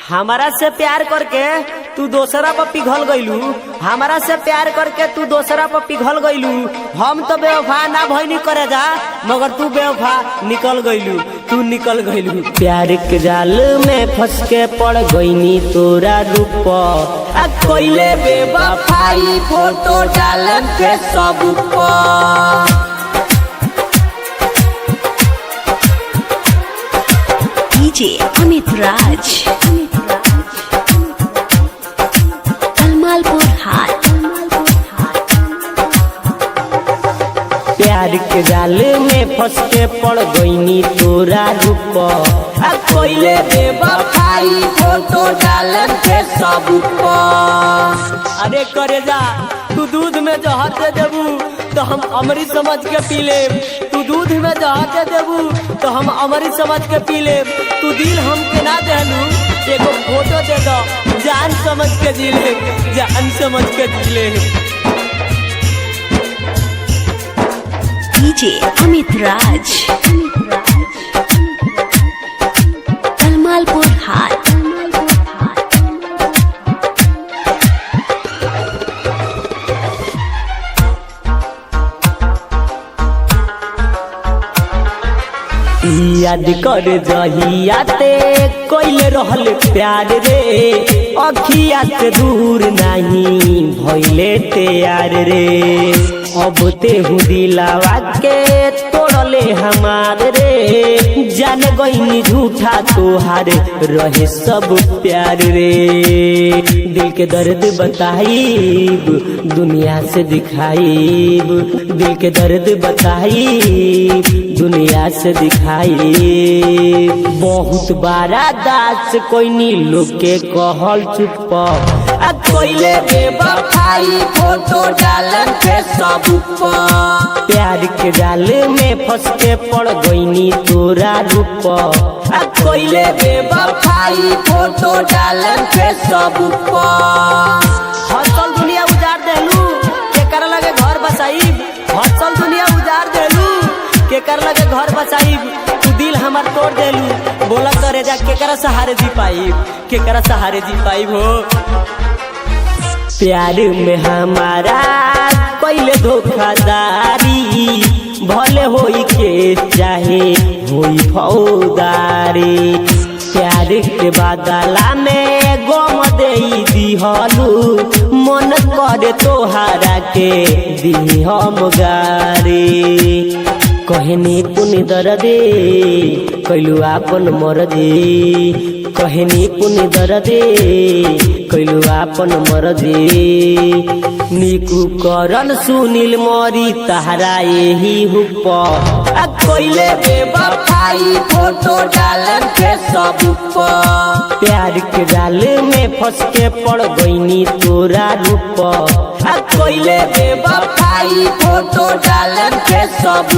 हमारा से प्यार करके तू दोसरा पर पिघल गईलू। हमारा से प्यार करके तू दोसरा पर पिघल गईलू। हम तो बेवफा ना भइनी करे जा, मगर तू बेवफा निकल गईलू। तू निकल गईलू। प्यार के जाल में फंस के पड़ गईनी तोरा रूप। कोइले बेवफाई फोटो डालन के सब DJ Amit Raj, कलमालपुर हाट। प्यार के जाल में फंस के पड़ गईनी तोरा रूप। कोइले बेवफाई फोटो डालन के सब। अरे करे जा, तू दूध में जहर दे देबू तो हम अमृत समझ के पी लेब। तू दूध में जहर दे देबू तो हम अमृत समझ के पी लेब। तू दिल हमके ना देलू, एगो फोटो दे दो, जान समझ के जी ले, जान समझ के जी ले। DJ Amit Raj, कलमालपुर हाट। याद कर जहियाते कोइले रहल प्यार रे। अखिया से दूर नहीं भइले तैयार रे। अब तेहू दिलावा के तोड़ले हमार रे। जान गईनी झूठा तोहार रहे सब प्यार रे। दिल के दर्द बताइब दुनिया से दिखाइब। दिल के दर्द बताइब दुनिया से दिखाई। बहुत बारा दास कोई नी लोग के कहल चुप। कोइले बेवफाई फोटो डालन के सब। प्यार के जाल में फंस के पड़ गईनी तोरा रूप। कोइले बेवफाई फोटो डालन के सब। हसल दुनिया उजाड़ देलू, केकर लगे घर बसाइब। हसल दुनिया उजाड़ देलू, केकर लगे घर बसाइब। तू दिल हमार तोड़ देलू। बोला करे जा केकरा सहारे जी पाइब, केकरा सहारे जी पाइब हो। प्यार में हमारा पहले धोखादारी। भले होई के चाहे होई फौदारी। प्यार के बदला में गम दे दिहलू। मन करे तोहारा के दी हम गारी। कहनी पुनि दर्दे कैलू आपन मरदी। कहनी पुनि दर्दे कैलू आपन मरदी। निकू करन सुनील मरी तहरा यही हुप। कोइले बेवफाई फोटो डालन के सब। प्यार के जाल में फंस के पड़ गईनी तोरा रूप। कोइले बेवफाई फोटो डालन के सब।